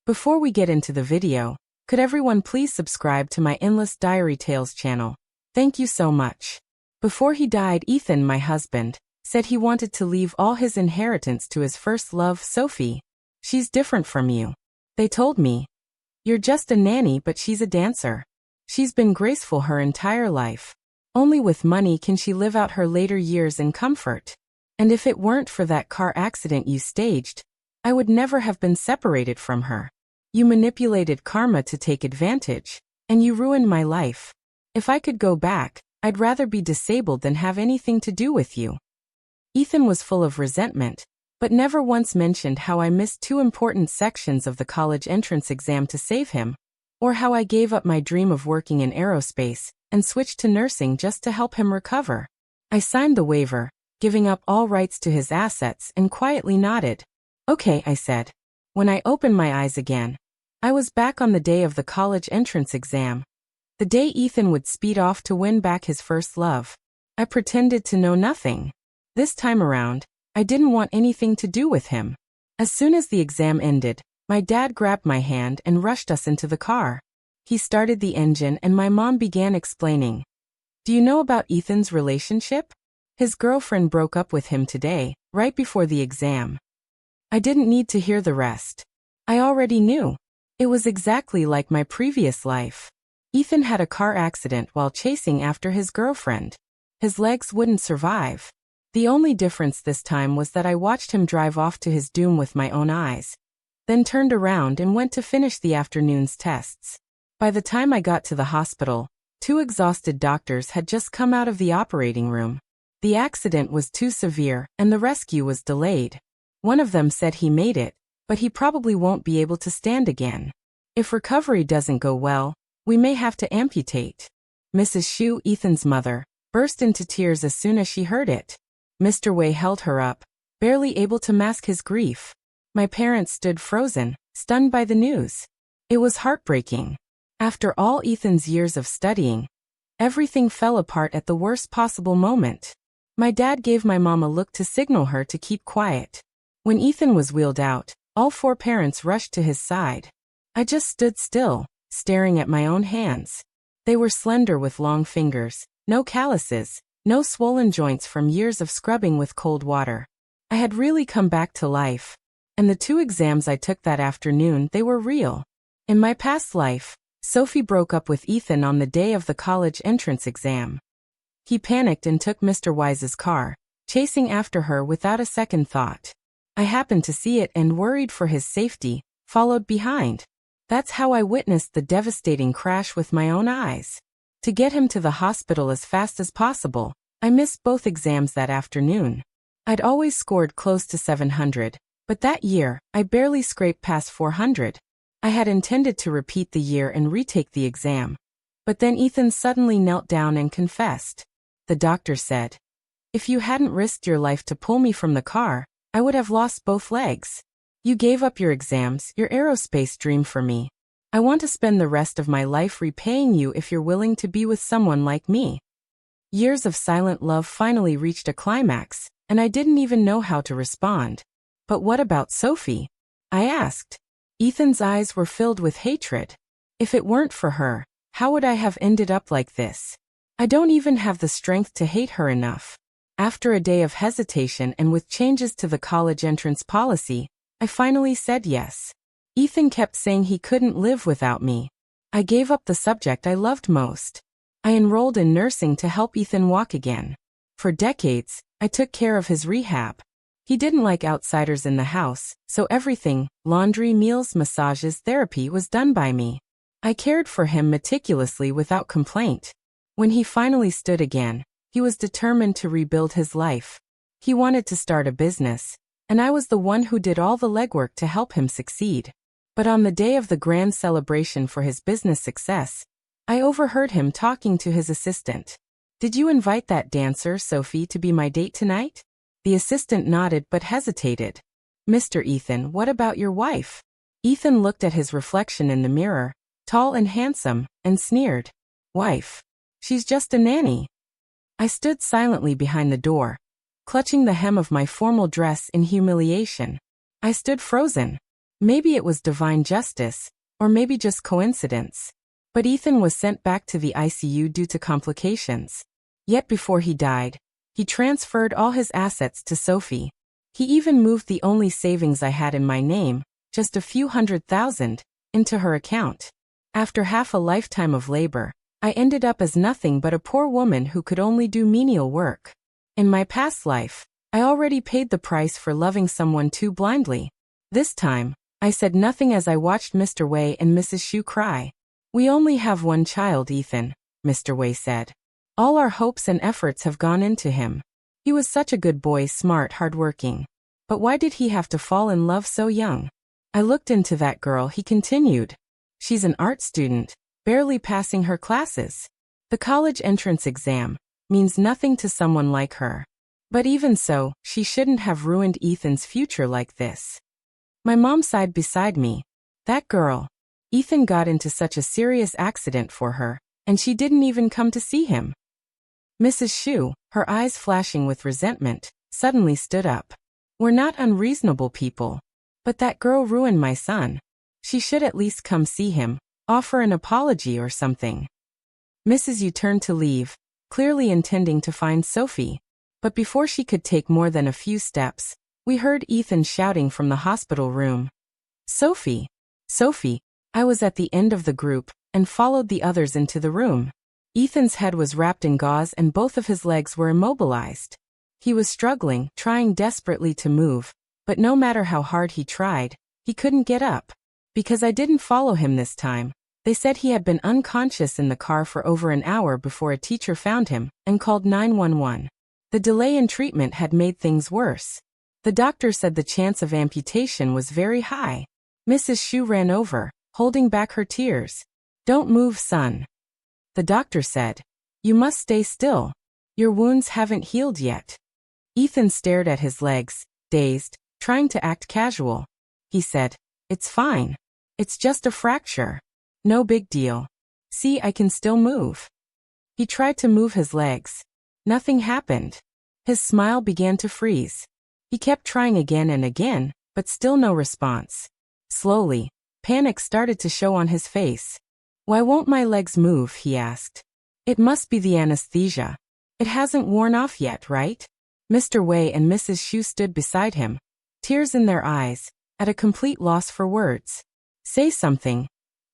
Before we get into the video, could everyone please subscribe to my Endless Diary Tales channel? Thank you so much. Before he died, Ethan, my husband, said he wanted to leave all his inheritance to his first love, Sophie. She's different from you. They told me. You're just a nanny, but she's a dancer. She's been graceful her entire life. Only with money can she live out her later years in comfort. And if it weren't for that car accident you staged, I would never have been separated from her. You manipulated karma to take advantage, and you ruined my life. If I could go back, I'd rather be disabled than have anything to do with you. Ethan was full of resentment, but never once mentioned how I missed 2 important sections of the college entrance exam to save him, or how I gave up my dream of working in aerospace and switched to nursing just to help him recover. I signed the waiver, giving up all rights to his assets, and quietly nodded. Okay, I said. When I opened my eyes again, I was back on the day of the college entrance exam. The day Ethan would speed off to win back his first love. I pretended to know nothing. This time around, I didn't want anything to do with him. As soon as the exam ended, my dad grabbed my hand and rushed us into the car. He started the engine and my mom began explaining. Do you know about Ethan's relationship? His girlfriend broke up with him today, right before the exam. I didn't need to hear the rest. I already knew. It was exactly like my previous life. Ethan had a car accident while chasing after his girlfriend. His legs wouldn't survive. The only difference this time was that I watched him drive off to his doom with my own eyes, then turned around and went to finish the afternoon's tests. By the time I got to the hospital, 2 exhausted doctors had just come out of the operating room. The accident was too severe and the rescue was delayed. One of them said he made it, but he probably won't be able to stand again. If recovery doesn't go well, we may have to amputate. Mrs. Shu, Ethan's mother, burst into tears as soon as she heard it. Mr. Wei held her up, barely able to mask his grief. My parents stood frozen, stunned by the news. It was heartbreaking. After all Ethan's years of studying, everything fell apart at the worst possible moment. My dad gave my mom a look to signal her to keep quiet. When Ethan was wheeled out, all 4 parents rushed to his side. I just stood still, staring at my own hands. They were slender with long fingers, no calluses, no swollen joints from years of scrubbing with cold water. I had really come back to life. And the 2 exams I took that afternoon, they were real. In my past life, Sophie broke up with Ethan on the day of the college entrance exam. He panicked and took Mr. Wise's car, chasing after her without a second thought. I happened to see it and, worried for his safety, followed behind. That's how I witnessed the devastating crash with my own eyes. To get him to the hospital as fast as possible, I missed both exams that afternoon. I'd always scored close to 700, but that year, I barely scraped past 400. I had intended to repeat the year and retake the exam. But then Ethan suddenly knelt down and confessed. The doctor said, "If you hadn't risked your life to pull me from the car, I would have lost both legs. You gave up your exams, your aerospace dream for me. I want to spend the rest of my life repaying you if you're willing to be with someone like me." Years of silent love finally reached a climax, and I didn't even know how to respond. But what about Sophie? I asked. Ethan's eyes were filled with hatred. If it weren't for her, how would I have ended up like this? I don't even have the strength to hate her enough. After a day of hesitation and with changes to the college entrance policy, I finally said yes. Ethan kept saying he couldn't live without me. I gave up the subject I loved most. I enrolled in nursing to help Ethan walk again. For decades, I took care of his rehab. He didn't like outsiders in the house, so everything, laundry, meals, massages, therapy, was done by me. I cared for him meticulously without complaint. When he finally stood again, he was determined to rebuild his life. He wanted to start a business, and I was the one who did all the legwork to help him succeed. But on the day of the grand celebration for his business success, I overheard him talking to his assistant. "Did you invite that dancer, Sophie, to be my date tonight?" The assistant nodded but hesitated. "Mr. Ethan, what about your wife?" Ethan looked at his reflection in the mirror, tall and handsome, and sneered. "Wife? She's just a nanny." I stood silently behind the door, clutching the hem of my formal dress in humiliation. I stood frozen. Maybe it was divine justice, or maybe just coincidence. But Ethan was sent back to the ICU due to complications. Yet before he died, he transferred all his assets to Sophie. He even moved the only savings I had in my name, just a few $100,000, into her account. After half a lifetime of labor, I ended up as nothing but a poor woman who could only do menial work. In my past life, I already paid the price for loving someone too blindly. This time, I said nothing as I watched Mr. Wei and Mrs. Xu cry. "We only have one child, Ethan," Mr. Wei said. "All our hopes and efforts have gone into him. He was such a good boy, smart, hardworking. But why did he have to fall in love so young?" I looked into that girl, he continued. "She's an art student, barely passing her classes. The college entrance exam means nothing to someone like her. But even so, she shouldn't have ruined Ethan's future like this." My mom sighed beside me. "That girl. Ethan got into such a serious accident for her, and she didn't even come to see him." Mrs. Xu, her eyes flashing with resentment, suddenly stood up. "We're not unreasonable people. But that girl ruined my son. She should at least come see him, offer an apology or something." Mrs. Yu turned to leave, clearly intending to find Sophie. But before she could take more than a few steps, we heard Ethan shouting from the hospital room. "Sophie! Sophie!" I was at the end of the group, and followed the others into the room. Ethan's head was wrapped in gauze and both of his legs were immobilized. He was struggling, trying desperately to move, but no matter how hard he tried, he couldn't get up. Because I didn't follow him this time, they said he had been unconscious in the car for over an hour before a teacher found him and called 911. The delay in treatment had made things worse. The doctor said the chance of amputation was very high. Mrs. Xu ran over, holding back her tears. "Don't move, son." The doctor said, "You must stay still. Your wounds haven't healed yet." Ethan stared at his legs, dazed, trying to act casual. He said, "It's fine. It's just a fracture. No big deal. See, I can still move." He tried to move his legs. Nothing happened. His smile began to freeze. He kept trying again and again, but still no response. Slowly, panic started to show on his face. "Why won't my legs move?" he asked. "It must be the anesthesia. It hasn't worn off yet, right?" Mr. Wei and Mrs. Xu stood beside him, tears in their eyes, at a complete loss for words. "Say something,"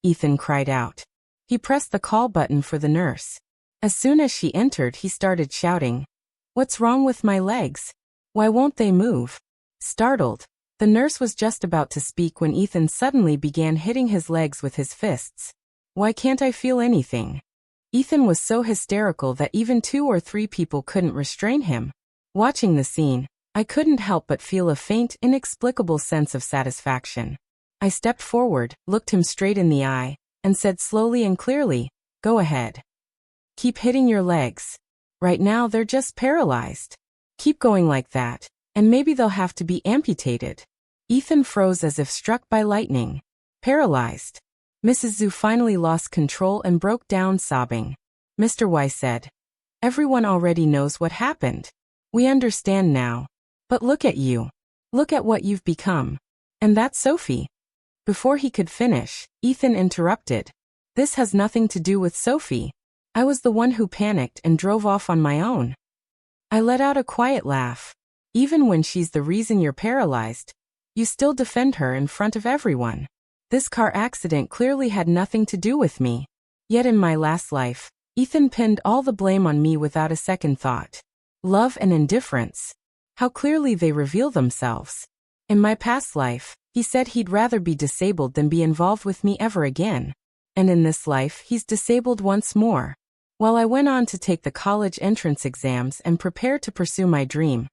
Ethan cried out. He pressed the call button for the nurse. As soon as she entered, he started shouting, "What's wrong with my legs? Why won't they move?" Startled, the nurse was just about to speak when Ethan suddenly began hitting his legs with his fists. "Why can't I feel anything?" Ethan was so hysterical that even 2 or 3 people couldn't restrain him. Watching the scene, I couldn't help but feel a faint, inexplicable sense of satisfaction. I stepped forward, looked him straight in the eye, and said slowly and clearly, "Go ahead. Keep hitting your legs. Right now they're just paralyzed. Keep going like that, and maybe they'll have to be amputated." Ethan froze as if struck by lightning. Paralyzed. Mrs. Zhu finally lost control and broke down sobbing. Mr. Y said, "Everyone already knows what happened. We understand now. But look at you. Look at what you've become. And that's Sophie." Before he could finish, Ethan interrupted. "This has nothing to do with Sophie. I was the one who panicked and drove off on my own." I let out a quiet laugh. "Even when she's the reason you're paralyzed, you still defend her in front of everyone. This car accident clearly had nothing to do with me. Yet in my last life, Ethan pinned all the blame on me without a second thought. Love and indifference. How clearly they reveal themselves. In my past life, he said he'd rather be disabled than be involved with me ever again. And in this life, he's disabled once more. While I went on to take the college entrance exams and prepare to pursue my dream,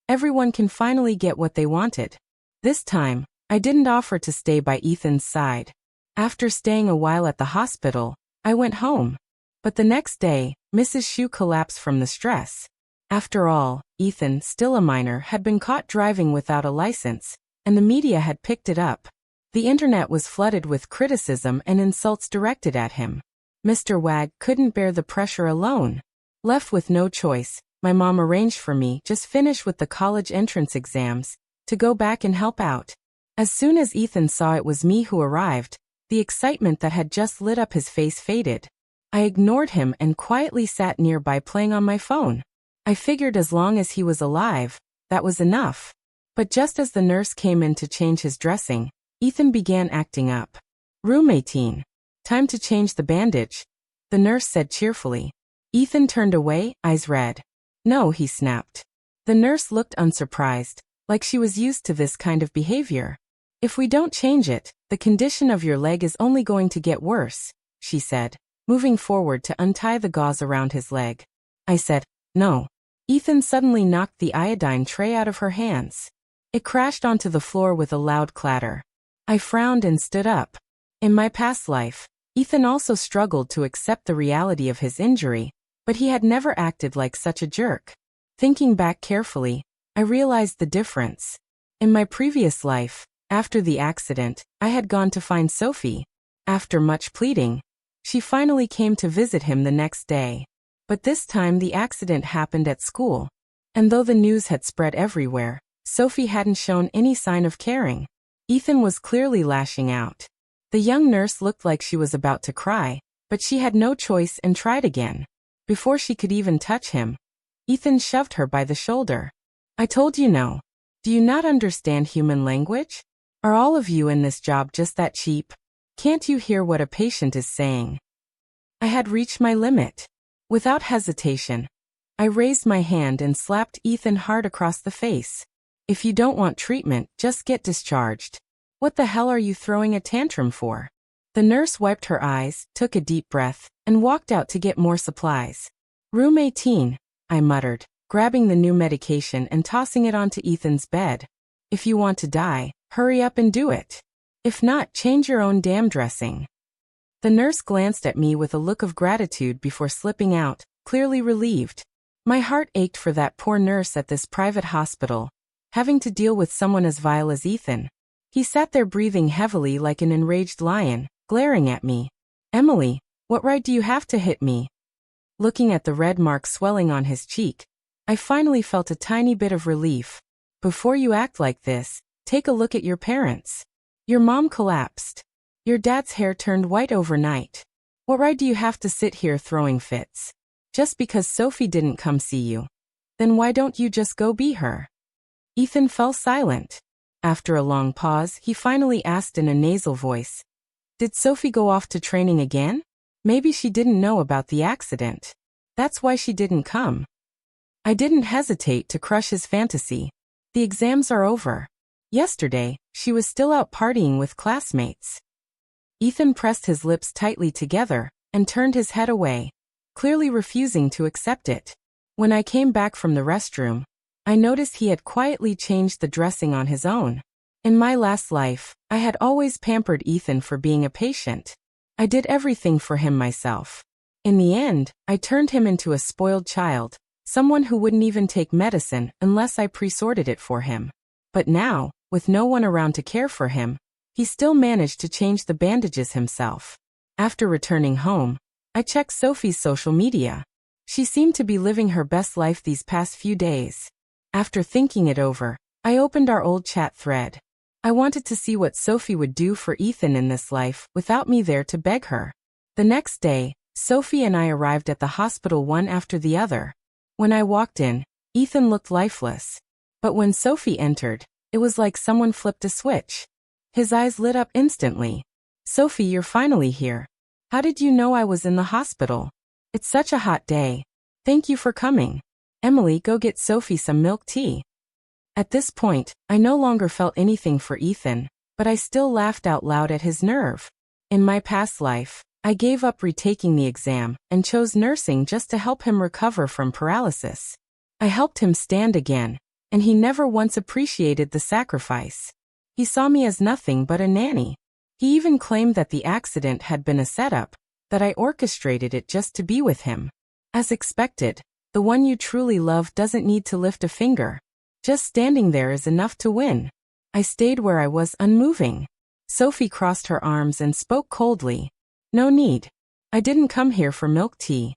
everyone can finally get what they wanted. This time, I didn't offer to stay by Ethan's side. After staying a while at the hospital, I went home. But the next day, Mrs. Xu collapsed from the stress. After all, Ethan, still a minor, had been caught driving without a license, and the media had picked it up. The internet was flooded with criticism and insults directed at him. Mr. Wag couldn't bear the pressure alone. Left with no choice, my mom arranged for me just finish with the college entrance exams, to go back and help out. As soon as Ethan saw it was me who arrived, the excitement that had just lit up his face faded. I ignored him and quietly sat nearby playing on my phone. I figured as long as he was alive, that was enough. But just as the nurse came in to change his dressing, Ethan began acting up. "Room 18. Time to change the bandage," the nurse said cheerfully. Ethan turned away, eyes red. "No," he snapped. The nurse looked unsurprised, like she was used to this kind of behavior. "If we don't change it, the condition of your leg is only going to get worse," she said, moving forward to untie the gauze around his leg. I said, "No." Ethan suddenly knocked the iodine tray out of her hands. It crashed onto the floor with a loud clatter. I frowned and stood up. In my past life, Ethan also struggled to accept the reality of his injury, but he had never acted like such a jerk. Thinking back carefully, I realized the difference. In my previous life, after the accident, I had gone to find Sophie. After much pleading, she finally came to visit him the next day. But this time the accident happened at school. And though the news had spread everywhere, Sophie hadn't shown any sign of caring. Ethan was clearly lashing out. The young nurse looked like she was about to cry, but she had no choice and tried again. Before she could even touch him, Ethan shoved her by the shoulder. "I told you no. Do you not understand human language? Are all of you in this job just that cheap? Can't you hear what a patient is saying?" I had reached my limit. Without hesitation, I raised my hand and slapped Ethan hard across the face. "If you don't want treatment, just get discharged. What the hell are you throwing a tantrum for?" The nurse wiped her eyes, took a deep breath, and walked out to get more supplies. "Room 18, I muttered, grabbing the new medication and tossing it onto Ethan's bed. "If you want to die, hurry up and do it. If not, change your own damn dressing." The nurse glanced at me with a look of gratitude before slipping out, clearly relieved. My heart ached for that poor nurse at this private hospital, having to deal with someone as vile as Ethan. He sat there breathing heavily like an enraged lion, glaring at me. "Emily, what right do you have to hit me?" Looking at the red mark swelling on his cheek, I finally felt a tiny bit of relief. "Before you act like this, take a look at your parents. Your mom collapsed. Your dad's hair turned white overnight. What right do you have to sit here throwing fits? Just because Sophie didn't come see you. Then why don't you just go be her?" Ethan fell silent. After a long pause, he finally asked in a nasal voice, "Did Sophie go off to training again? Maybe she didn't know about the accident. That's why she didn't come." I didn't hesitate to crush his fantasy. "The exams are over. Yesterday, she was still out partying with classmates." Ethan pressed his lips tightly together and turned his head away, clearly refusing to accept it. When I came back from the restroom, I noticed he had quietly changed the dressing on his own. In my last life, I had always pampered Ethan for being a patient. I did everything for him myself. In the end, I turned him into a spoiled child, someone who wouldn't even take medicine unless I pre-sorted it for him. But now, with no one around to care for him, he still managed to change the bandages himself. After returning home, I checked Sophie's social media. She seemed to be living her best life these past few days. After thinking it over, I opened our old chat thread. I wanted to see what Sophie would do for Ethan in this life without me there to beg her. The next day, Sophie and I arrived at the hospital one after the other. When I walked in, Ethan looked lifeless. But when Sophie entered, it was like someone flipped a switch. His eyes lit up instantly. "Sophie, you're finally here. How did you know I was in the hospital? It's such a hot day. Thank you for coming. Emily, go get Sophie some milk tea." At this point, I no longer felt anything for Ethan, but I still laughed out loud at his nerve. In my past life, I gave up retaking the exam and chose nursing just to help him recover from paralysis. I helped him stand again, and he never once appreciated the sacrifice. He saw me as nothing but a nanny. He even claimed that the accident had been a setup, that I orchestrated it just to be with him. As expected, the one you truly love doesn't need to lift a finger. Just standing there is enough to win. I stayed where I was, unmoving. Sophie crossed her arms and spoke coldly. "No need. I didn't come here for milk tea."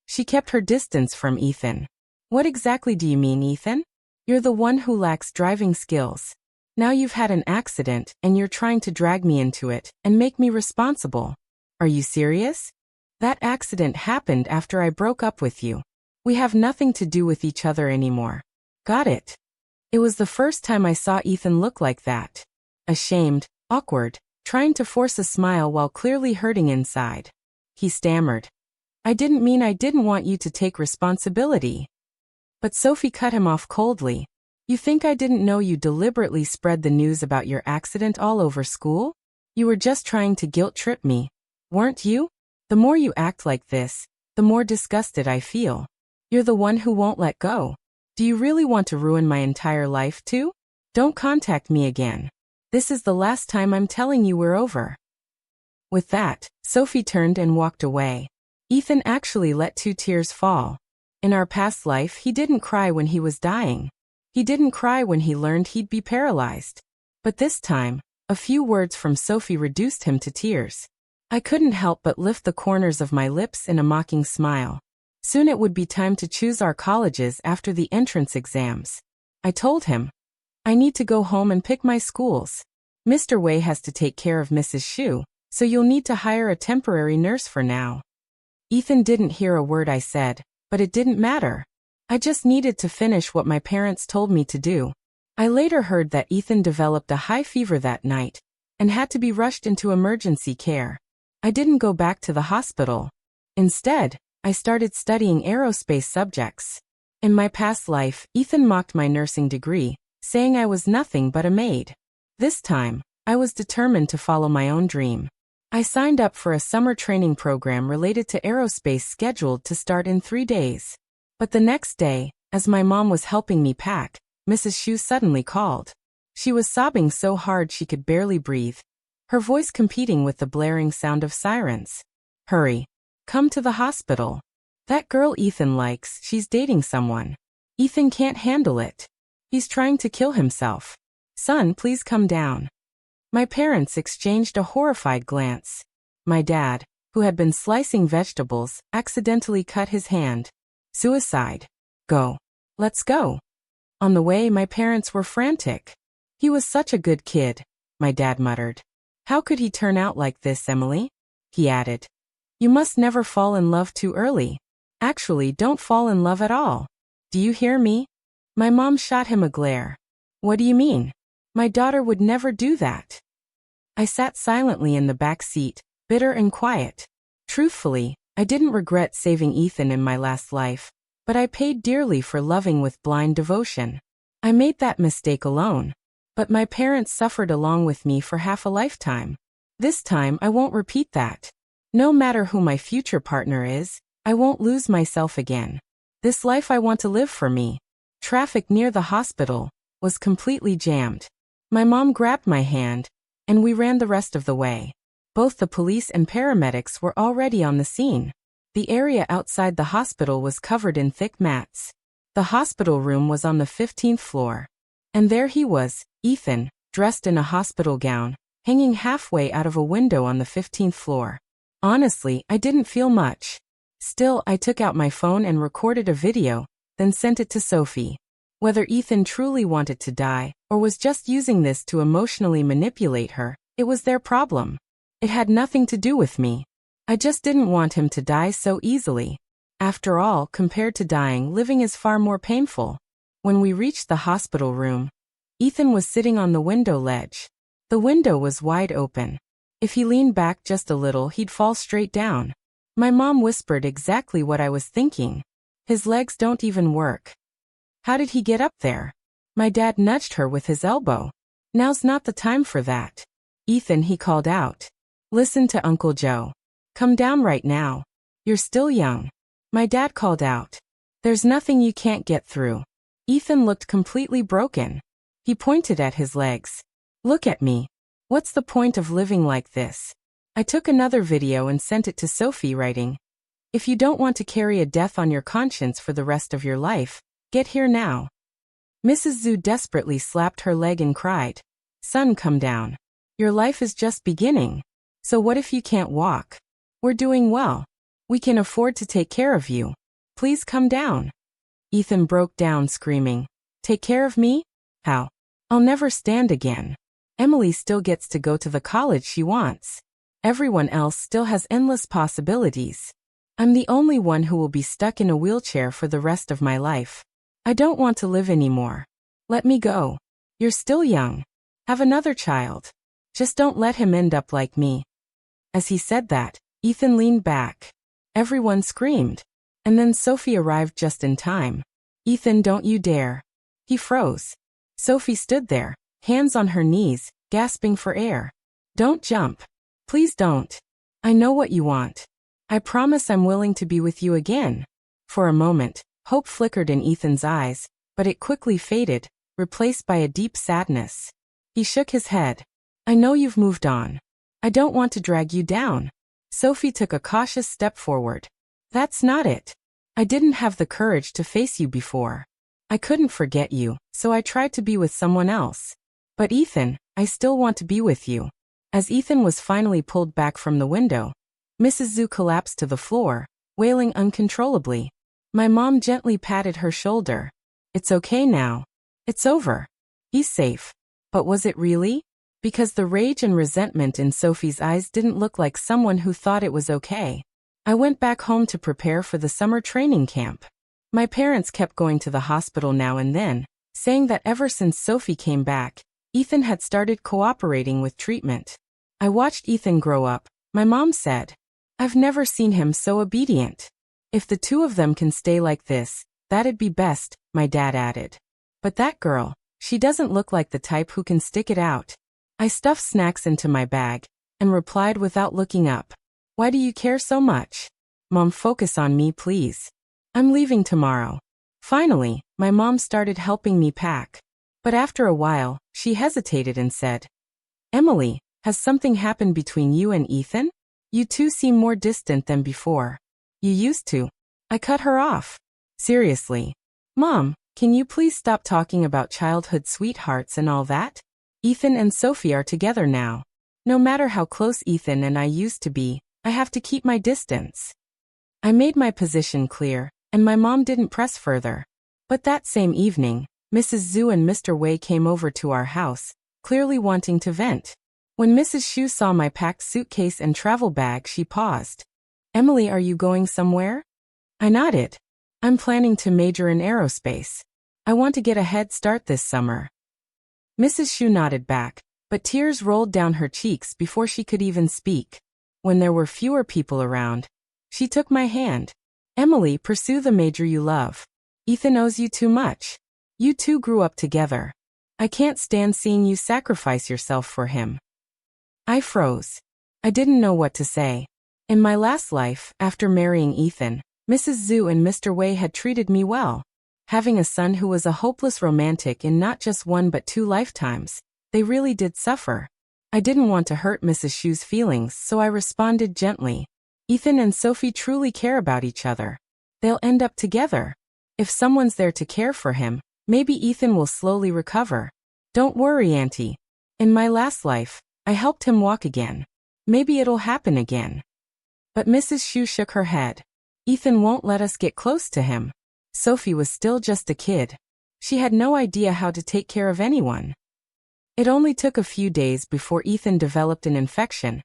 She kept her distance from Ethan. "What exactly do you mean, Ethan? You're the one who lacks driving skills. Now you've had an accident and you're trying to drag me into it and make me responsible. Are you serious? That accident happened after I broke up with you. We have nothing to do with each other anymore. Got it? It was the first time I saw Ethan look like that. Ashamed, awkward, trying to force a smile while clearly hurting inside. He stammered. I didn't mean I didn't want you to take responsibility. But Sophie cut him off coldly. You think I didn't know you deliberately spread the news about your accident all over school? You were just trying to guilt-trip me, weren't you? The more you act like this, the more disgusted I feel. You're the one who won't let go. Do you really want to ruin my entire life too? Don't contact me again. This is the last time I'm telling you we're over. With that, Sophie turned and walked away. Ethan actually let 2 tears fall. In our past life, he didn't cry when he was dying. He didn't cry when he learned he'd be paralyzed. But this time, a few words from Sophie reduced him to tears. I couldn't help but lift the corners of my lips in a mocking smile. Soon it would be time to choose our colleges after the entrance exams. I told him, I need to go home and pick my schools. Mr. Wei has to take care of Mrs. Xu, so you'll need to hire a temporary nurse for now. Ethan didn't hear a word I said, but it didn't matter. I just needed to finish what my parents told me to do. I later heard that Ethan developed a high fever that night and had to be rushed into emergency care. I didn't go back to the hospital. Instead, I started studying aerospace subjects. In my past life, Ethan mocked my nursing degree, saying I was nothing but a maid. This time, I was determined to follow my own dream. I signed up for a summer training program related to aerospace scheduled to start in 3 days. But the next day, as my mom was helping me pack, Mrs. Xu suddenly called. She was sobbing so hard she could barely breathe, her voice competing with the blaring sound of sirens. Hurry. Come to the hospital. That girl Ethan likes, she's dating someone. Ethan can't handle it. He's trying to kill himself. Son, please come down. My parents exchanged a horrified glance. My dad, who had been slicing vegetables, accidentally cut his hand. Suicide. Go. Let's go. On the way, my parents were frantic. He was such a good kid, my dad muttered. How could he turn out like this, Emily? He added. You must never fall in love too early. Actually, don't fall in love at all. Do you hear me? My mom shot him a glare. What do you mean? My daughter would never do that. I sat silently in the back seat, bitter and quiet. Truthfully, I didn't regret saving Ethan in my last life, but I paid dearly for loving with blind devotion. I made that mistake alone. But my parents suffered along with me for half a lifetime. This time I won't repeat that. No matter who my future partner is, I won't lose myself again. This life I want to live for me. Traffic near the hospital was completely jammed. My mom grabbed my hand, and we ran the rest of the way. Both the police and paramedics were already on the scene. The area outside the hospital was covered in thick mats. The hospital room was on the 15th floor. And there he was, Ethan, dressed in a hospital gown, hanging halfway out of a window on the 15th floor. Honestly, I didn't feel much. Still, I took out my phone and recorded a video, then sent it to Sophie. Whether Ethan truly wanted to die, or was just using this to emotionally manipulate her, it was their problem. It had nothing to do with me. I just didn't want him to die so easily. After all, compared to dying, living is far more painful. When we reached the hospital room, Ethan was sitting on the window ledge. The window was wide open. If he leaned back just a little, he'd fall straight down. My mom whispered exactly what I was thinking. His legs don't even work. How did he get up there? My dad nudged her with his elbow. Now's not the time for that. Ethan, he called out. Listen to Uncle Joe. Come down right now. You're still young. My dad called out. There's nothing you can't get through. Ethan looked completely broken. He pointed at his legs. Look at me. What's the point of living like this? I took another video and sent it to Sophie, writing, if you don't want to carry a death on your conscience for the rest of your life, get here now. Mrs. Zhu desperately slapped her leg and cried, Son, come down. Your life is just beginning. So what if you can't walk? We're doing well. We can afford to take care of you. Please come down. Ethan broke down screaming, Take care of me? How? I'll never stand again. Emily still gets to go to the college she wants. Everyone else still has endless possibilities. I'm the only one who will be stuck in a wheelchair for the rest of my life. I don't want to live anymore. Let me go. You're still young. Have another child. Just don't let him end up like me. As he said that, Ethan leaned back. Everyone screamed. And then Sophie arrived just in time. Ethan, don't you dare. He froze. Sophie stood there, hands on her knees, gasping for air. Don't jump. Please don't. I know what you want. I promise I'm willing to be with you again. For a moment, hope flickered in Ethan's eyes, but it quickly faded, replaced by a deep sadness. He shook his head. I know you've moved on. I don't want to drag you down. Sophie took a cautious step forward. That's not it. I didn't have the courage to face you before. I couldn't forget you, so I tried to be with someone else. But Ethan, I still want to be with you. As Ethan was finally pulled back from the window, Mrs. Zhu collapsed to the floor, wailing uncontrollably. My mom gently patted her shoulder. It's okay now. It's over. He's safe. But was it really? Because the rage and resentment in Sophie's eyes didn't look like someone who thought it was okay. I went back home to prepare for the summer training camp. My parents kept going to the hospital now and then, saying that ever since Sophie came back, Ethan had started cooperating with treatment. I watched Ethan grow up, my mom said. I've never seen him so obedient. If the two of them can stay like this, that'd be best, my dad added. But that girl, she doesn't look like the type who can stick it out. I stuffed snacks into my bag and replied without looking up. Why do you care so much? Mom, focus on me, please. I'm leaving tomorrow. Finally, my mom started helping me pack. But after a while, she hesitated and said, Emily, has something happened between you and Ethan? You two seem more distant than before. You used to. I cut her off. Seriously. Mom, can you please stop talking about childhood sweethearts and all that? Ethan and Sophie are together now. No matter how close Ethan and I used to be, I have to keep my distance. I made my position clear, and my mom didn't press further. But that same evening, Mrs. Zhu and Mr. Wei came over to our house, clearly wanting to vent. When Mrs. Xu saw my packed suitcase and travel bag, she paused. Emily, are you going somewhere? I nodded. I'm planning to major in aerospace. I want to get a head start this summer. Mrs. Xu nodded back, but tears rolled down her cheeks before she could even speak. When there were fewer people around, she took my hand. Emily, pursue the major you love. Ethan owes you too much. You two grew up together. I can't stand seeing you sacrifice yourself for him. I froze. I didn't know what to say. In my last life, after marrying Ethan, Mrs. Zhu and Mr. Wei had treated me well. Having a son who was a hopeless romantic in not just one but 2 lifetimes, they really did suffer. I didn't want to hurt Mrs. Xu's feelings, so I responded gently. Ethan and Sophie truly care about each other. They'll end up together. If someone's there to care for him, maybe Ethan will slowly recover. Don't worry, Auntie. In my last life, I helped him walk again. Maybe it'll happen again. But Mrs. Xu shook her head. Ethan won't let us get close to him. Sophie was still just a kid. She had no idea how to take care of anyone. It only took a few days before Ethan developed an infection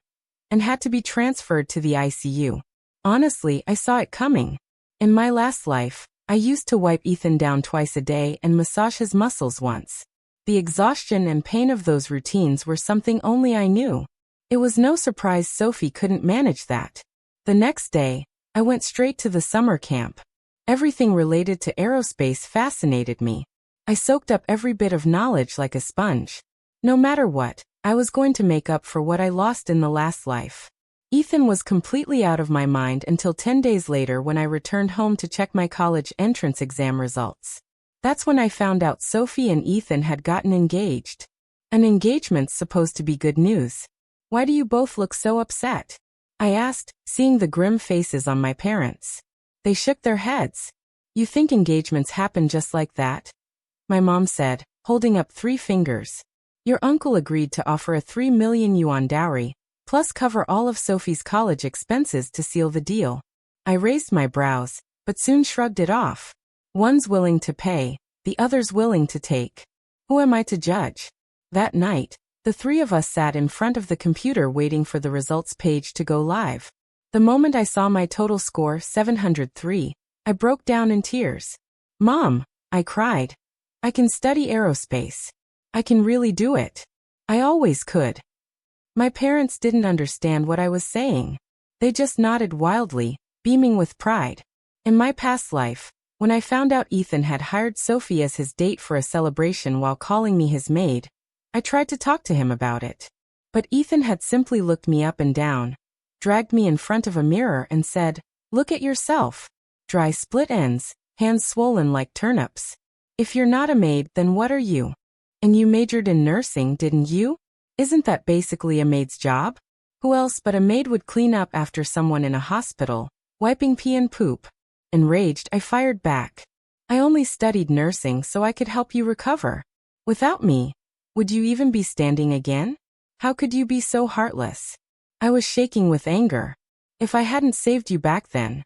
and had to be transferred to the ICU. Honestly, I saw it coming. In my last life, I used to wipe Ethan down twice a day and massage his muscles once. The exhaustion and pain of those routines were something only I knew. It was no surprise Sophie couldn't manage that. The next day, I went straight to the summer camp. Everything related to aerospace fascinated me. I soaked up every bit of knowledge like a sponge. No matter what, I was going to make up for what I lost in the last life. Ethan was completely out of my mind until 10 days later when I returned home to check my college entrance exam results. That's when I found out Sophie and Ethan had gotten engaged. An engagement's supposed to be good news. Why do you both look so upset? I asked, seeing the grim faces on my parents. They shook their heads. You think engagements happen just like that? My mom said, holding up 3 fingers. Your uncle agreed to offer a 3 million yuan dowry, plus cover all of Sophie's college expenses to seal the deal. I raised my brows, but soon shrugged it off. One's willing to pay, the other's willing to take. Who am I to judge? That night, the three of us sat in front of the computer waiting for the results page to go live. The moment I saw my total score, 703, I broke down in tears. Mom, I cried. I can study aerospace. I can really do it. I always could. My parents didn't understand what I was saying. They just nodded wildly, beaming with pride. In my past life, when I found out Ethan had hired Sophie as his date for a celebration while calling me his maid, I tried to talk to him about it. But Ethan had simply looked me up and down, dragged me in front of a mirror and said, "Look at yourself. Dry split ends, hands swollen like turnips. If you're not a maid, then what are you? And you majored in nursing, didn't you? Isn't that basically a maid's job? Who else but a maid would clean up after someone in a hospital, wiping pee and poop?" Enraged, I fired back. "I only studied nursing so I could help you recover. Without me, would you even be standing again? How could you be so heartless?" I was shaking with anger. If I hadn't saved you back then.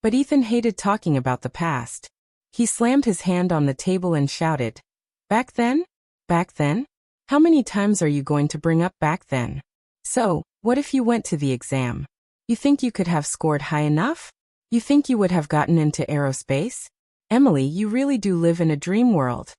But Ethan hated talking about the past. He slammed his hand on the table and shouted, "Back then? Back then? How many times are you going to bring up back then? So, what if you went to the exam? You think you could have scored high enough? You think you would have gotten into aerospace? Emily, you really do live in a dream world."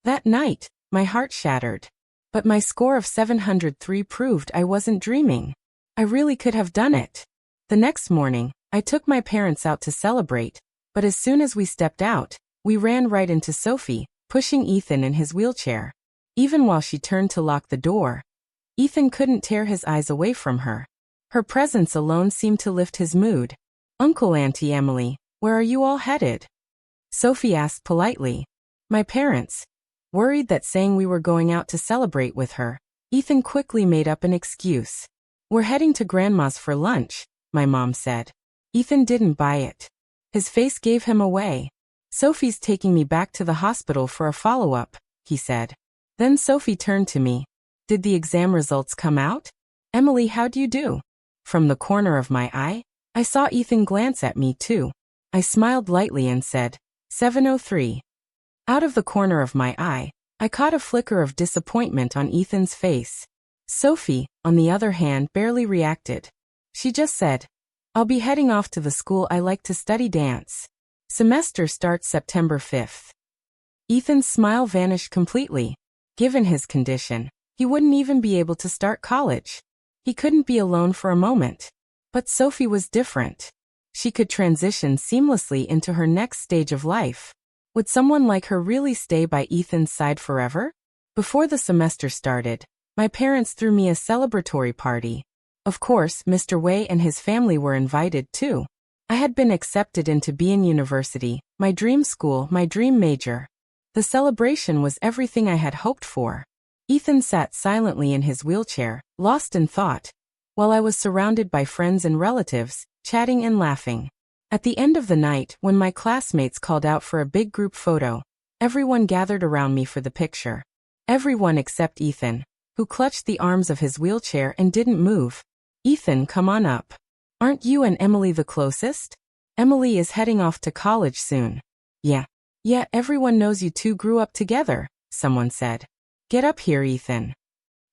That night, my heart shattered. But my score of 703 proved I wasn't dreaming. I really could have done it. The next morning, I took my parents out to celebrate, but as soon as we stepped out, we ran right into Sophie, pushing Ethan in his wheelchair. Even while she turned to lock the door, Ethan couldn't tear his eyes away from her. Her presence alone seemed to lift his mood. "Uncle, Auntie Emily, where are you all headed?" Sophie asked politely. My parents, worried that saying we were going out to celebrate with her, Ethan quickly made up an excuse. "We're heading to Grandma's for lunch," my mom said. Ethan didn't buy it. His face gave him away. "Sophie's taking me back to the hospital for a follow-up," he said. Then Sophie turned to me. "Did the exam results come out? Emily, how'd you do?" From the corner of my eye, I saw Ethan glance at me too. I smiled lightly and said, 703. Out of the corner of my eye, I caught a flicker of disappointment on Ethan's face. Sophie, on the other hand, barely reacted. She just said, "I'll be heading off to the school I like to study dance. Semester starts September 5th. Ethan's smile vanished completely. Given his condition, he wouldn't even be able to start college. He couldn't be alone for a moment. But Sophie was different. She could transition seamlessly into her next stage of life. Would someone like her really stay by Ethan's side forever? Before the semester started, my parents threw me a celebratory party. Of course, Mr. Wei and his family were invited too. I had been accepted into Bean University, my dream school, my dream major. The celebration was everything I had hoped for. Ethan sat silently in his wheelchair, lost in thought, while I was surrounded by friends and relatives, chatting and laughing. At the end of the night, when my classmates called out for a big group photo, everyone gathered around me for the picture. Everyone except Ethan, who clutched the arms of his wheelchair and didn't move. "Ethan, come on up. Aren't you and Emily the closest? Emily is heading off to college soon." Yeah, everyone knows you two grew up together," someone said. "Get up here, Ethan."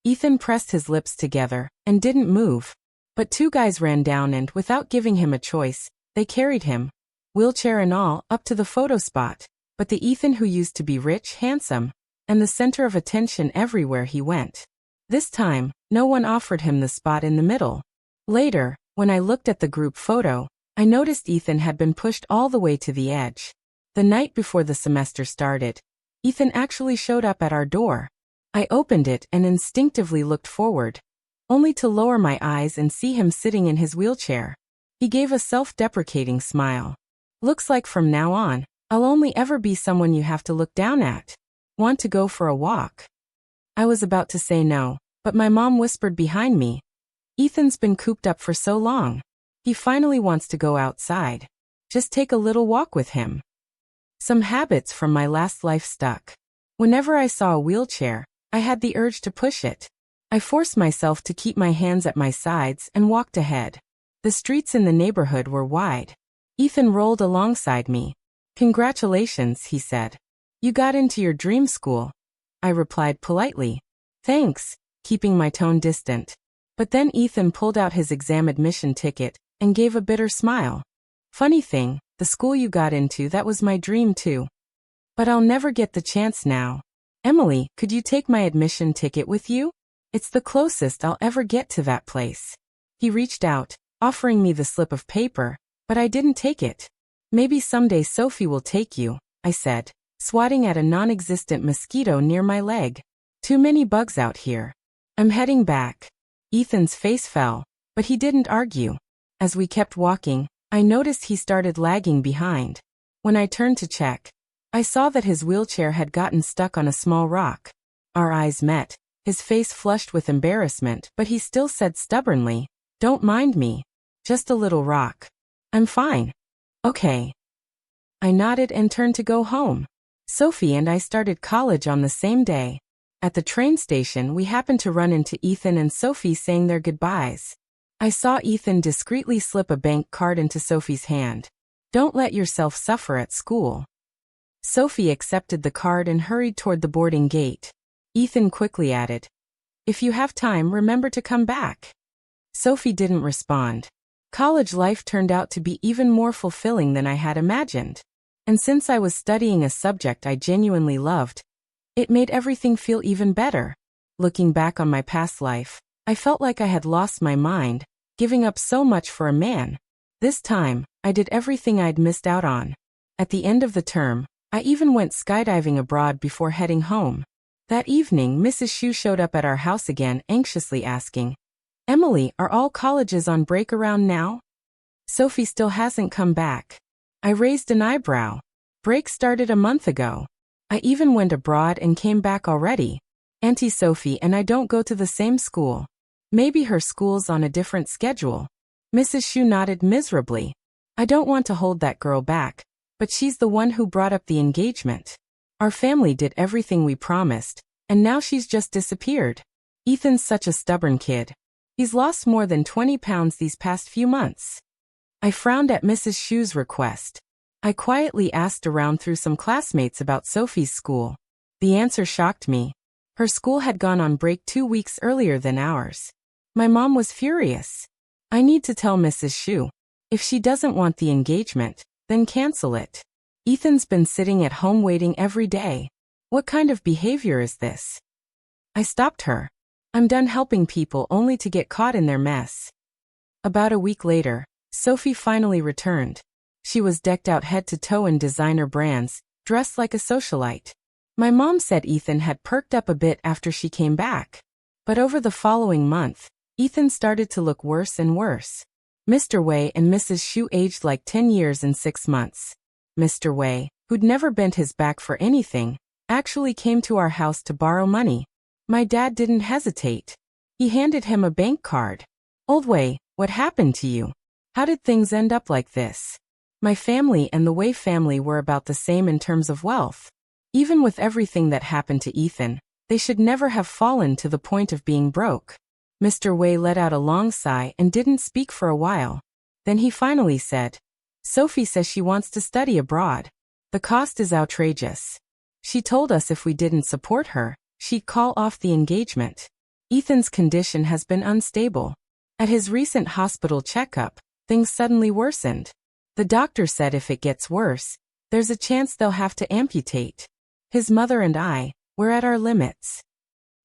Ethan pressed his lips together and didn't move. But two guys ran down and, without giving him a choice, they carried him, wheelchair and all, up to the photo spot. But the Ethan who used to be rich, handsome, and the center of attention everywhere he went. This time, no one offered him the spot in the middle. Later, when I looked at the group photo, I noticed Ethan had been pushed all the way to the edge. The night before the semester started, Ethan actually showed up at our door. I opened it and instinctively looked forward, only to lower my eyes and see him sitting in his wheelchair. He gave a self-deprecating smile. "Looks like from now on, I'll only ever be someone you have to look down at. Want to go for a walk?" I was about to say no, but my mom whispered behind me, "Ethan's been cooped up for so long. He finally wants to go outside. Just take a little walk with him." Some habits from my last life stuck. Whenever I saw a wheelchair, I had the urge to push it. I forced myself to keep my hands at my sides and walked ahead. The streets in the neighborhood were wide. Ethan rolled alongside me. "Congratulations," he said. "You got into your dream school." I replied politely. Thanks, keeping my tone distant. But then Ethan pulled out his exam admission ticket and gave a bitter smile. Funny thing, the school you got into, that was my dream too. But I'll never get the chance now. Emily, could you take my admission ticket with you? It's the closest I'll ever get to that place. He reached out, offering me the slip of paper, but I didn't take it. Maybe someday Sophie will take you, I said, swatting at a non-existent mosquito near my leg. Too many bugs out here. I'm heading back. Ethan's face fell, but he didn't argue. As we kept walking, I noticed he started lagging behind. When I turned to check, I saw that his wheelchair had gotten stuck on a small rock. Our eyes met, his face flushed with embarrassment, but he still said stubbornly, "Don't mind me. Just a little rock. I'm fine." Okay. I nodded and turned to go home. Sophie and I started college on the same day. At the train station, we happened to run into Ethan and Sophie saying their goodbyes. I saw Ethan discreetly slip a bank card into Sophie's hand. "Don't let yourself suffer at school." Sophie accepted the card and hurried toward the boarding gate. Ethan quickly added, "If you have time, remember to come back." Sophie didn't respond. College life turned out to be even more fulfilling than I had imagined. And since I was studying a subject I genuinely loved, it made everything feel even better. Looking back on my past life, I felt like I had lost my mind, giving up so much for a man. This time, I did everything I'd missed out on. At the end of the term, I even went skydiving abroad before heading home. That evening, Mrs. Shu showed up at our house again, anxiously asking, "Emily, are all colleges on break around now?" Sophie still hasn't come back. I raised an eyebrow. Break started a month ago. I even went abroad and came back already. Auntie Sophie and I don't go to the same school. Maybe her school's on a different schedule. Mrs. Shu nodded miserably. I don't want to hold that girl back, but she's the one who brought up the engagement. Our family did everything we promised, and now she's just disappeared. Ethan's such a stubborn kid. He's lost more than 20 pounds these past few months. I frowned at Mrs. Shu's request. I quietly asked around through some classmates about Sophie's school. The answer shocked me. Her school had gone on break 2 weeks earlier than ours. My mom was furious. I need to tell Mrs. Shu. If she doesn't want the engagement, then cancel it. Ethan's been sitting at home waiting every day. What kind of behavior is this? I stopped her. I'm done helping people only to get caught in their mess. About a week later, Sophie finally returned. She was decked out head to toe in designer brands, dressed like a socialite. My mom said Ethan had perked up a bit after she came back. But over the following month, Ethan started to look worse and worse. Mr. Wei and Mrs. Shu aged like 10 years and 6 months. Mr. Wei, who'd never bent his back for anything, actually came to our house to borrow money. My dad didn't hesitate. He handed him a bank card. "Old Wei, what happened to you? How did things end up like this?" My family and the Wei family were about the same in terms of wealth. Even with everything that happened to Ethan, they should never have fallen to the point of being broke. Mr. Wei let out a long sigh and didn't speak for a while. Then he finally said, "Sophie says she wants to study abroad. The cost is outrageous. She told us if we didn't support her, she'd call off the engagement. Ethan's condition has been unstable. At his recent hospital checkup, things suddenly worsened. The doctor said if it gets worse, there's a chance they'll have to amputate. His mother and I, we're at our limits."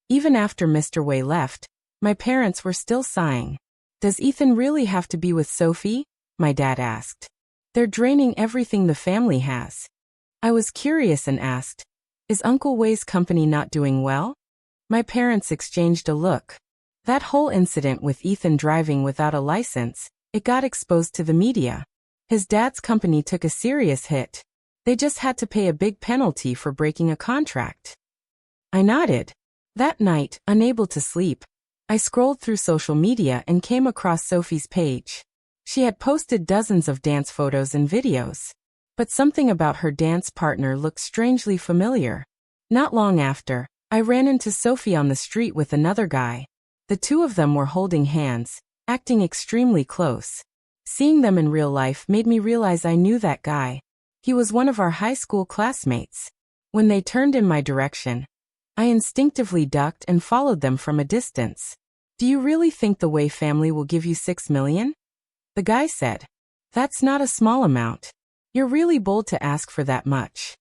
Even after Mr. Wei left, my parents were still sighing. "Does Ethan really have to be with Sophie?" my dad asked. "They're draining everything the family has." I was curious and asked, "Is Uncle Wei's company not doing well?" My parents exchanged a look. That whole incident with Ethan driving without a license, it got exposed to the media. His dad's company took a serious hit. They just had to pay a big penalty for breaking a contract. I nodded. That night, unable to sleep, I scrolled through social media and came across Sophie's page. She had posted dozens of dance photos and videos. But something about her dance partner looked strangely familiar. Not long after, I ran into Sophie on the street with another guy. The two of them were holding hands, acting extremely close. Seeing them in real life made me realize I knew that guy. He was one of our high school classmates. When they turned in my direction, I instinctively ducked and followed them from a distance. Do you really think the Wei family will give you 6 million? The guy said. That's not a small amount. You're really bold to ask for that much.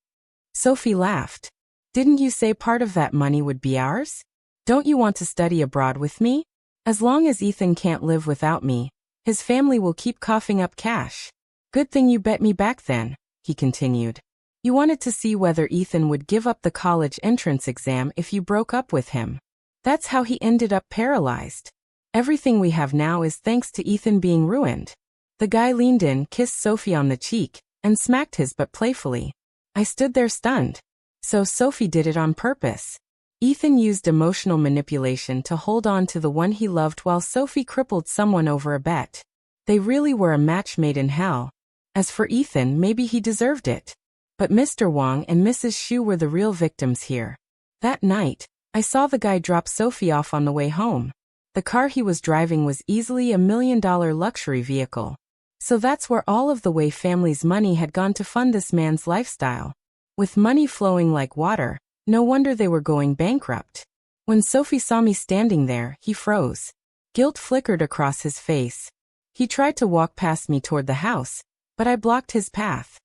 Sophie laughed. Didn't you say part of that money would be ours? Don't you want to study abroad with me? As long as Ethan can't live without me, his family will keep coughing up cash. Good thing you bet me back then, he continued. You wanted to see whether Ethan would give up the college entrance exam if you broke up with him. That's how he ended up paralyzed. Everything we have now is thanks to Ethan being ruined. The guy leaned in, kissed Sophie on the cheek, and smacked his butt playfully. I stood there stunned. So Sophie did it on purpose. Ethan used emotional manipulation to hold on to the one he loved while Sophie crippled someone over a bet. They really were a match made in hell. As for Ethan, maybe he deserved it. But Mr. Wang and Mrs. Xu were the real victims here. That night, I saw the guy drop Sophie off on the way home. The car he was driving was easily $1 million luxury vehicle. So that's where all of the Wei family's money had gone to fund this man's lifestyle. With money flowing like water, no wonder they were going bankrupt. When Sophie saw me standing there, he froze. Guilt flickered across his face. He tried to walk past me toward the house, but I blocked his path.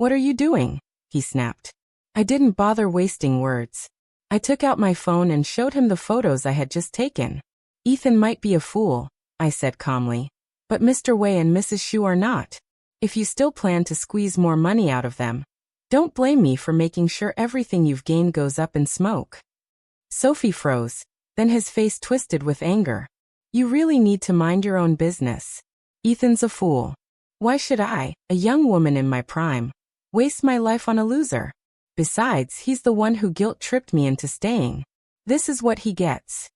What are you doing? He snapped. I didn't bother wasting words. I took out my phone and showed him the photos I had just taken. Ethan might be a fool, I said calmly. But Mr. Wei and Mrs. Xu are not. If you still plan to squeeze more money out of them, don't blame me for making sure everything you've gained goes up in smoke. Sophie froze, then his face twisted with anger. You really need to mind your own business. Ethan's a fool. Why should I, a young woman in my prime, waste my life on a loser? Besides, he's the one who guilt-tripped me into staying. This is what he gets.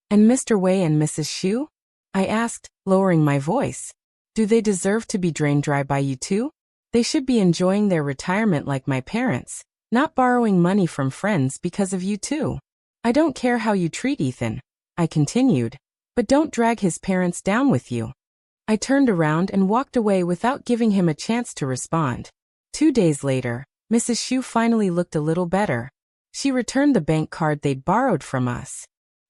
And Mr. Wei and Mrs. Xu? I asked, lowering my voice. Do they deserve to be drained dry by you too? They should be enjoying their retirement like my parents, not borrowing money from friends because of you too. I don't care how you treat Ethan, I continued, but don't drag his parents down with you. I turned around and walked away without giving him a chance to respond. 2 days later, Mrs. Xu finally looked a little better. She returned the bank card they'd borrowed from us.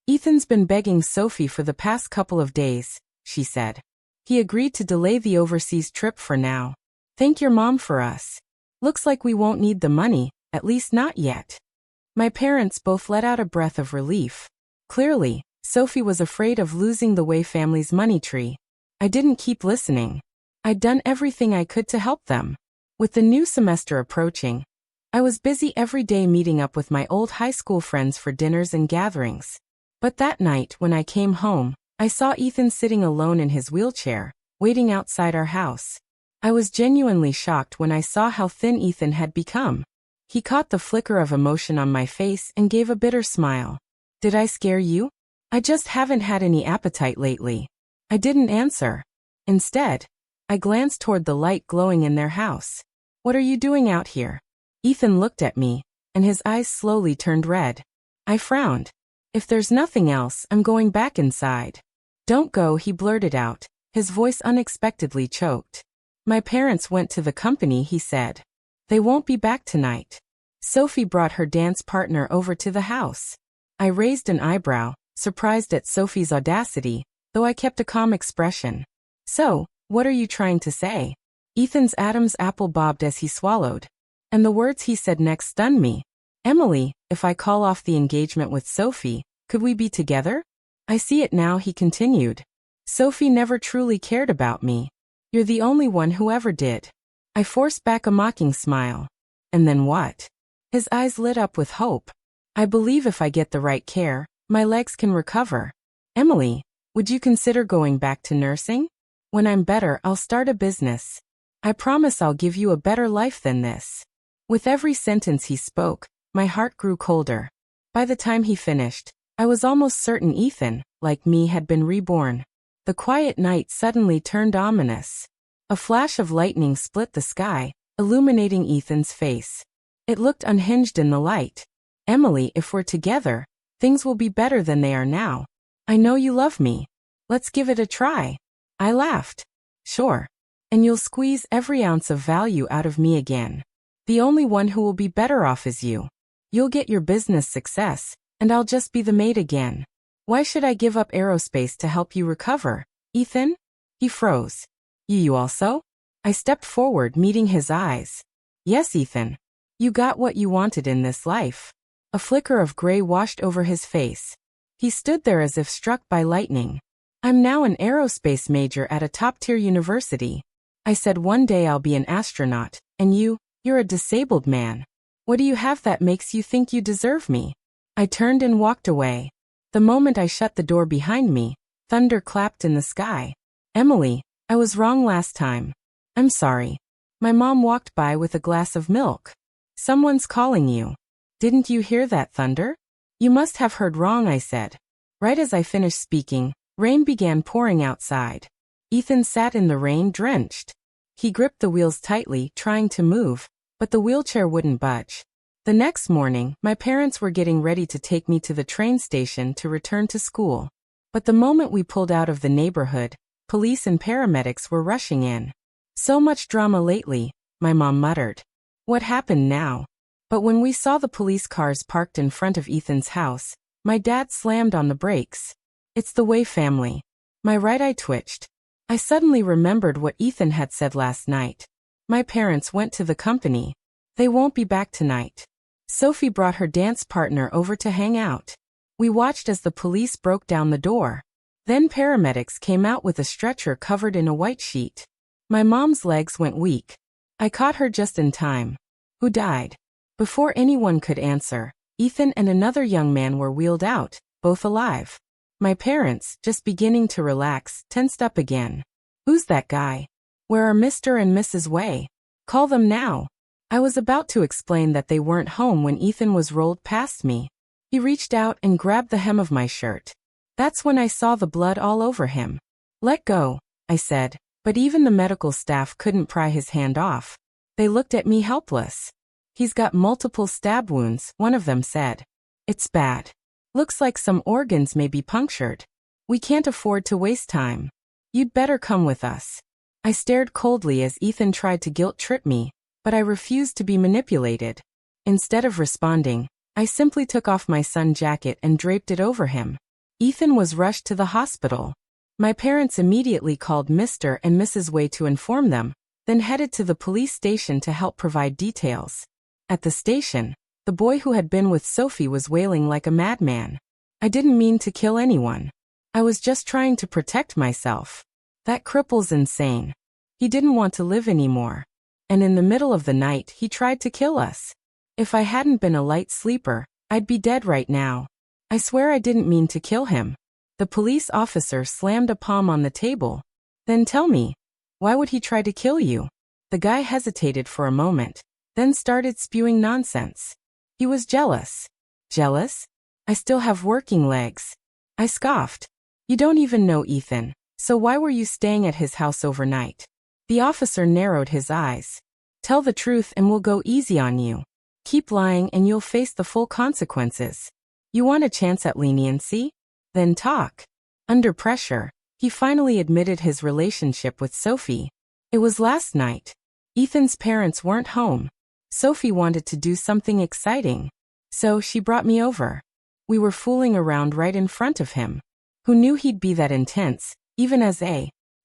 Ethan's been begging Sophie for the past couple of days, she said. He agreed to delay the overseas trip for now. Thank your mom for us. Looks like we won't need the money, at least not yet. My parents both let out a breath of relief. Clearly, Sophie was afraid of losing the Wei family's money tree. I didn't keep listening. I'd done everything I could to help them. With the new semester approaching, I was busy every day meeting up with my old high school friends for dinners and gatherings. But that night when I came home, I saw Ethan sitting alone in his wheelchair, waiting outside our house. I was genuinely shocked when I saw how thin Ethan had become. He caught the flicker of emotion on my face and gave a bitter smile. Did I scare you? I just haven't had any appetite lately. I didn't answer. Instead, I glanced toward the light glowing in their house. What are you doing out here? Ethan looked at me, and his eyes slowly turned red. I frowned. If there's nothing else, I'm going back inside. Don't go, he blurted out, his voice unexpectedly choked. My parents went to the company, he said. They won't be back tonight. Sophie brought her dance partner over to the house. I raised an eyebrow, surprised at Sophie's audacity, though I kept a calm expression. So, what are you trying to say? Ethan's Adam's apple bobbed as he swallowed. And the words he said next stunned me. Emily, if I call off the engagement with Sophie, could we be together? I see it now, he continued. Sophie never truly cared about me. You're the only one who ever did. I forced back a mocking smile. And then what? His eyes lit up with hope. I believe if I get the right care, my legs can recover. Emily, would you consider going back to nursing? When I'm better, I'll start a business. I promise I'll give you a better life than this. With every sentence he spoke, my heart grew colder. By the time he finished, I was almost certain Ethan, like me, had been reborn. The quiet night suddenly turned ominous. A flash of lightning split the sky, illuminating Ethan's face. It looked unhinged in the light. Emily, if we're together, things will be better than they are now. I know you love me. Let's give it a try. I laughed. Sure. And you'll squeeze every ounce of value out of me again. The only one who will be better off is you. You'll get your business success, and I'll just be the maid again. Why should I give up aerospace to help you recover, Ethan? He froze. You also? I stepped forward, meeting his eyes. Yes, Ethan. You got what you wanted in this life. A flicker of gray washed over his face. He stood there as if struck by lightning. I'm now an aerospace major at a top-tier university. I said one day I'll be an astronaut, and you're a disabled man. What do you have that makes you think you deserve me? I turned and walked away. The moment I shut the door behind me, thunder clapped in the sky. Emily, I was wrong last time. I'm sorry. My mom walked by with a glass of milk. Someone's calling you. Didn't you hear that thunder? You must have heard wrong, I said. Right as I finished speaking, rain began pouring outside. Ethan sat in the rain, drenched. He gripped the wheels tightly, trying to move, but the wheelchair wouldn't budge. The next morning, my parents were getting ready to take me to the train station to return to school. But the moment we pulled out of the neighborhood, police and paramedics were rushing in. So much drama lately, my mom muttered. What happened now? But when we saw the police cars parked in front of Ethan's house, my dad slammed on the brakes. It's the way, family. My right eye twitched. I suddenly remembered what Ethan had said last night. My parents went to the company. They won't be back tonight. Sophie brought her dance partner over to hang out. We watched as the police broke down the door. Then paramedics came out with a stretcher covered in a white sheet. My mom's legs went weak. I caught her just in time. Who died? Before anyone could answer, Ethan and another young man were wheeled out, both alive. My parents, just beginning to relax, tensed up again. Who's that guy? Where are Mr. and Mrs. Way? Call them now. I was about to explain that they weren't home when Ethan was rolled past me. He reached out and grabbed the hem of my shirt. That's when I saw the blood all over him. Let go, I said, but even the medical staff couldn't pry his hand off. They looked at me helpless. He's got multiple stab wounds, one of them said. It's bad. Looks like some organs may be punctured. We can't afford to waste time. You'd better come with us. I stared coldly as Ethan tried to guilt-trip me, but I refused to be manipulated. Instead of responding, I simply took off my sun jacket and draped it over him. Ethan was rushed to the hospital. My parents immediately called Mr. and Mrs. Way to inform them, then headed to the police station to help provide details. At the station, the boy who had been with Sophie was wailing like a madman. I didn't mean to kill anyone. I was just trying to protect myself. That cripple's insane. He didn't want to live anymore. And in the middle of the night, he tried to kill us. If I hadn't been a light sleeper, I'd be dead right now. I swear I didn't mean to kill him. The police officer slammed a palm on the table. Then tell me, why would he try to kill you? The guy hesitated for a moment, then started spewing nonsense. He was jealous. Jealous? I still have working legs. I scoffed. You don't even know Ethan, so why were you staying at his house overnight? The officer narrowed his eyes. Tell the truth and we'll go easy on you. Keep lying and you'll face the full consequences. You want a chance at leniency? Then talk. Under pressure, he finally admitted his relationship with Sophie. It was last night. Ethan's parents weren't home. Sophie wanted to do something exciting. So she brought me over. We were fooling around right in front of him. Who knew he'd be that intense, even as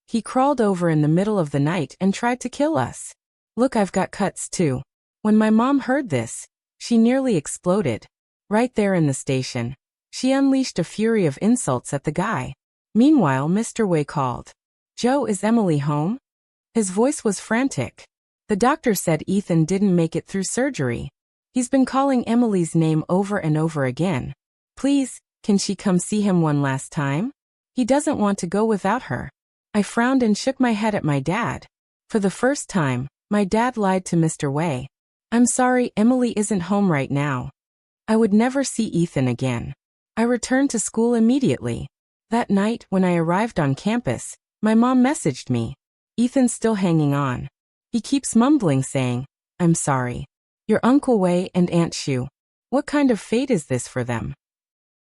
he crawled over in the middle of the night and tried to kill us. Look, I've got cuts too. When my mom heard this, she nearly exploded. Right there in the station, she unleashed a fury of insults at the guy. Meanwhile, Mr. Way called. Joe, is Emily home? His voice was frantic. The doctor said Ethan didn't make it through surgery. He's been calling Emily's name over and over again. Please, can she come see him one last time? He doesn't want to go without her. I frowned and shook my head at my dad. For the first time, my dad lied to Mr. Way. I'm sorry, Emily isn't home right now. I would never see Ethan again. I returned to school immediately. That night, when I arrived on campus, my mom messaged me. Ethan's still hanging on. He keeps mumbling saying, I'm sorry. Your Uncle Way and Aunt Shu. What kind of fate is this for them?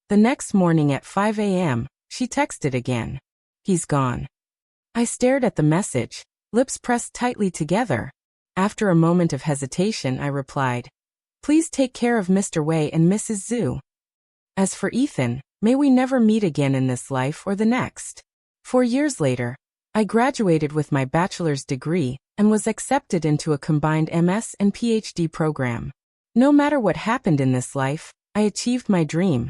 The next morning at 5 a.m., she texted again. He's gone. I stared at the message, lips pressed tightly together. After a moment of hesitation, I replied, Please take care of Mr. Wei and Mrs. Zhu. As for Ethan, may we never meet again in this life or the next. 4 years later, I graduated with my bachelor's degree and was accepted into a combined MS and PhD program. No matter what happened in this life, I achieved my dream,